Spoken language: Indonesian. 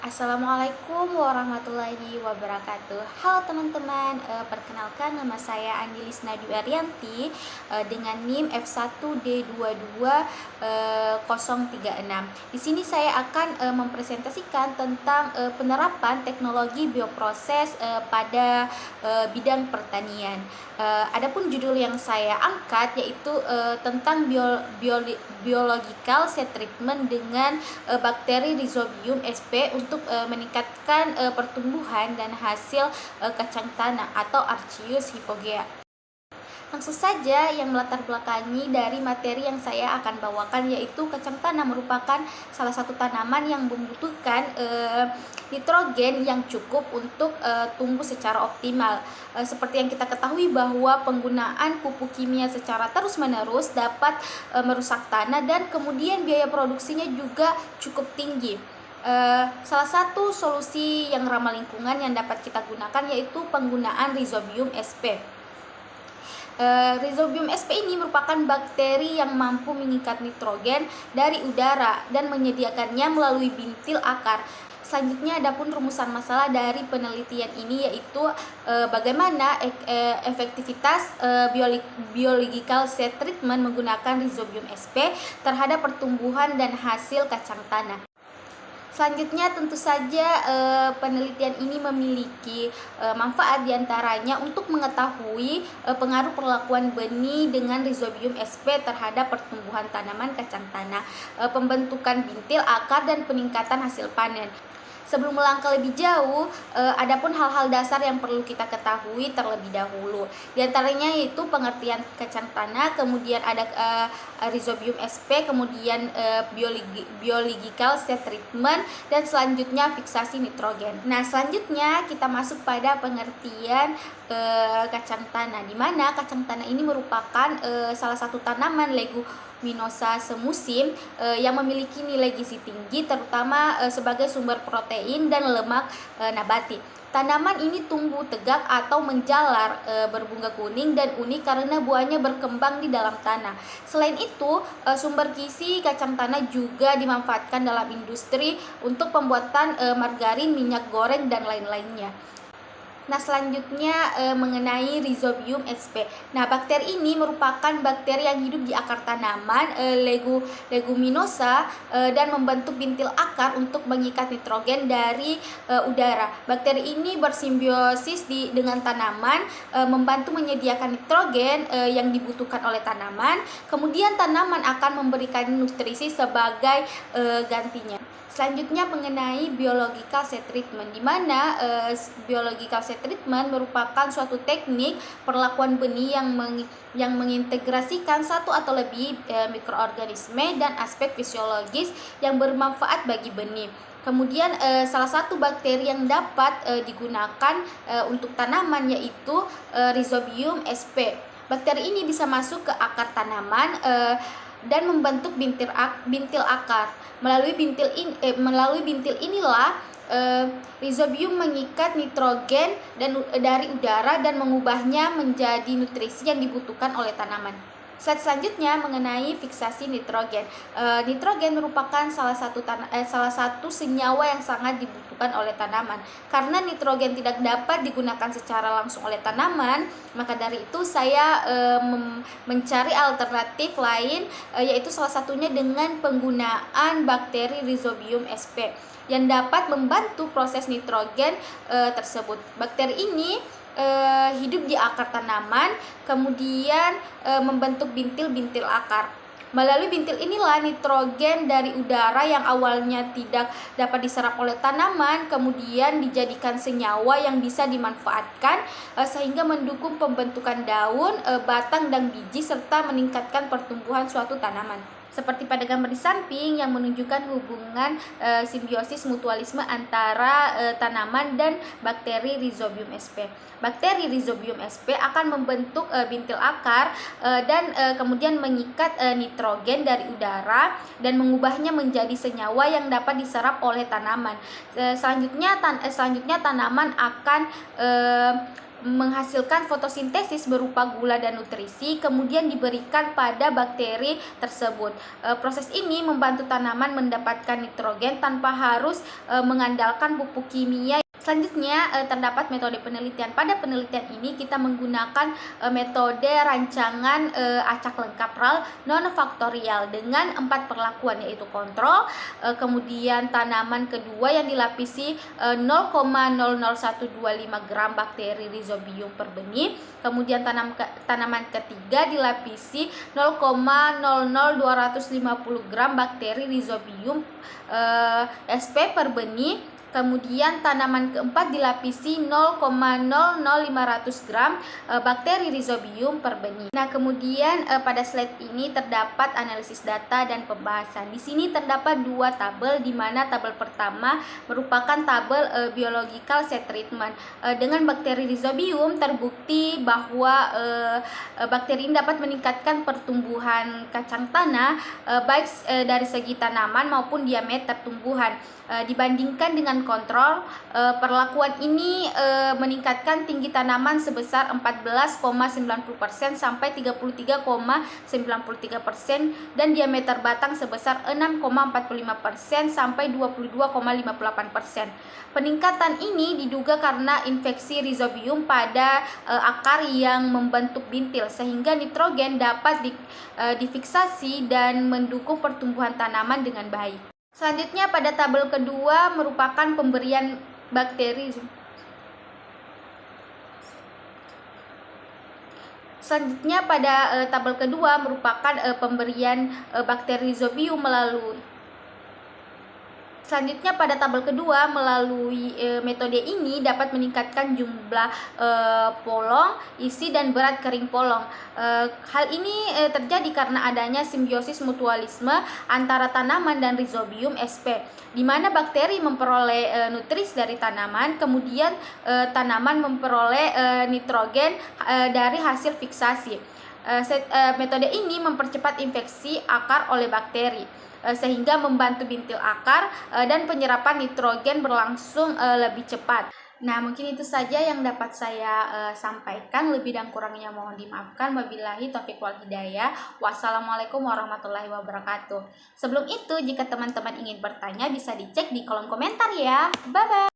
Assalamualaikum warahmatullahi wabarakatuh. Halo teman-teman, perkenalkan nama saya Andilis Nadu Arianti dengan NIM F1D22 036. Di sini saya akan mempresentasikan tentang penerapan teknologi bioproses pada bidang pertanian. Adapun judul yang saya angkat yaitu tentang biological set treatment dengan bakteri Rhizobium sp untuk meningkatkan pertumbuhan dan hasil kacang tanah atau Archius hypogea. Langsung saja yang melatar belakangi dari materi yang saya akan bawakan, yaitu kacang tanah merupakan salah satu tanaman yang membutuhkan nitrogen yang cukup untuk tumbuh secara optimal. Seperti yang kita ketahui bahwa penggunaan pupuk kimia secara terus-menerus dapat merusak tanah dan kemudian biaya produksinya juga cukup tinggi. Salah satu solusi yang ramah lingkungan yang dapat kita gunakan yaitu penggunaan Rhizobium sp. Rhizobium sp ini merupakan bakteri yang mampu mengikat nitrogen dari udara dan menyediakannya melalui bintil akar. Selanjutnya adapun rumusan masalah dari penelitian ini yaitu bagaimana efektivitas biological set treatment menggunakan Rhizobium sp terhadap pertumbuhan dan hasil kacang tanah. Selanjutnya tentu saja penelitian ini memiliki manfaat diantaranya untuk mengetahui pengaruh perlakuan benih dengan Rhizobium sp terhadap pertumbuhan tanaman kacang tanah, pembentukan bintil akar dan peningkatan hasil panen. Sebelum melangkah lebih jauh, adapun hal-hal dasar yang perlu kita ketahui terlebih dahulu. Di antaranya yaitu pengertian kacang tanah, kemudian ada Rhizobium sp, kemudian biological set treatment, dan selanjutnya fiksasi nitrogen. Nah, selanjutnya kita masuk pada pengertian kacang tanah, di mana kacang tanah ini merupakan salah satu tanaman leguminosa semusim yang memiliki nilai gizi tinggi, terutama sebagai sumber protein dan lemak nabati. Tanaman ini tumbuh tegak atau menjalar, berbunga kuning dan unik karena buahnya berkembang di dalam tanah. Selain itu, sumber gizi kacang tanah juga dimanfaatkan dalam industri untuk pembuatan margarin, minyak goreng, dan lain-lainnya. Nah, selanjutnya mengenai Rhizobium sp. Nah, bakteri ini merupakan bakteri yang hidup di akar tanaman leguminosa dan membentuk bintil akar untuk mengikat nitrogen dari udara. Bakteri ini bersimbiosis dengan tanaman, membantu menyediakan nitrogen yang dibutuhkan oleh tanaman. Kemudian tanaman akan memberikan nutrisi sebagai gantinya. Selanjutnya mengenai biological set treatment, di mana biological set treatment merupakan suatu teknik perlakuan benih yang mengintegrasikan satu atau lebih mikroorganisme dan aspek fisiologis yang bermanfaat bagi benih. Kemudian salah satu bakteri yang dapat digunakan untuk tanaman yaitu Rhizobium sp. Bakteri ini bisa masuk ke akar tanaman dan membentuk bintil akar. Melalui bintil inilah Rhizobium mengikat nitrogen dari udara dan mengubahnya menjadi nutrisi yang dibutuhkan oleh tanaman. Slide selanjutnya mengenai fiksasi nitrogen. Nitrogen merupakan salah satu senyawa yang sangat dibutuhkan oleh tanaman. Karena nitrogen tidak dapat digunakan secara langsung oleh tanaman, maka dari itu saya mencari alternatif lain, yaitu salah satunya dengan penggunaan bakteri Rhizobium sp yang dapat membantu proses nitrogen tersebut. Bakteri ini hidup di akar tanaman, kemudian membentuk bintil-bintil akar. Melalui bintil inilah nitrogen dari udara yang awalnya tidak dapat diserap oleh tanaman kemudian dijadikan senyawa yang bisa dimanfaatkan sehingga mendukung pembentukan daun, batang, dan biji serta meningkatkan pertumbuhan suatu tanaman. Seperti pada gambar di samping yang menunjukkan hubungan simbiosis mutualisme antara tanaman dan bakteri Rhizobium sp. Bakteri Rhizobium sp akan membentuk bintil akar dan kemudian mengikat nitrogen dari udara dan mengubahnya menjadi senyawa yang dapat diserap oleh tanaman. Selanjutnya tanaman akan menghasilkan fotosintesis berupa gula dan nutrisi, kemudian diberikan pada bakteri tersebut. Proses ini membantu tanaman mendapatkan nitrogen tanpa harus mengandalkan pupuk kimia. Selanjutnya terdapat metode penelitian. Pada penelitian ini kita menggunakan metode rancangan acak lengkap RAL non faktorial dengan 4 perlakuan, yaitu kontrol, kemudian tanaman kedua yang dilapisi 0,00125 gram bakteri Rhizobium per benih, kemudian tanaman ketiga dilapisi 0,00250 gram bakteri Rhizobium sp per benih, kemudian tanaman keempat dilapisi 0,00500 gram bakteri Rhizobium per benih. Nah, kemudian pada slide ini terdapat analisis data dan pembahasan. Di sini terdapat 2 tabel, di mana tabel pertama merupakan tabel biological set treatment. Dengan bakteri Rhizobium terbukti bahwa bakteri ini dapat meningkatkan pertumbuhan kacang tanah baik dari segi tanaman maupun diameter tumbuhan. Dibandingkan dengan kontrol, perlakuan ini meningkatkan tinggi tanaman sebesar 14,90% sampai 33,93% dan diameter batang sebesar 6,45% sampai 22,58%. Peningkatan ini diduga karena infeksi Rhizobium pada akar yang membentuk bintil, sehingga nitrogen dapat difiksasi dan mendukung pertumbuhan tanaman dengan baik. Selanjutnya pada tabel kedua merupakan pemberian bakteri. Selanjutnya pada tabel kedua merupakan pemberian bakteri Rhizobium melalui metode ini dapat meningkatkan jumlah polong, isi dan berat kering polong. Hal ini terjadi karena adanya simbiosis mutualisme antara tanaman dan Rhizobium sp, di mana bakteri memperoleh nutrisi dari tanaman, kemudian tanaman memperoleh nitrogen dari hasil fiksasi. Metode ini mempercepat infeksi akar oleh bakteri, sehingga membantu bintil akar dan penyerapan nitrogen berlangsung lebih cepat. Nah, mungkin itu saja yang dapat saya sampaikan. Lebih dan kurangnya mohon dimaafkan. Wabillahi taufiq wal hidayah. Wassalamualaikum warahmatullahi wabarakatuh. Sebelum itu, jika teman-teman ingin bertanya bisa dicek di kolom komentar ya. Bye bye.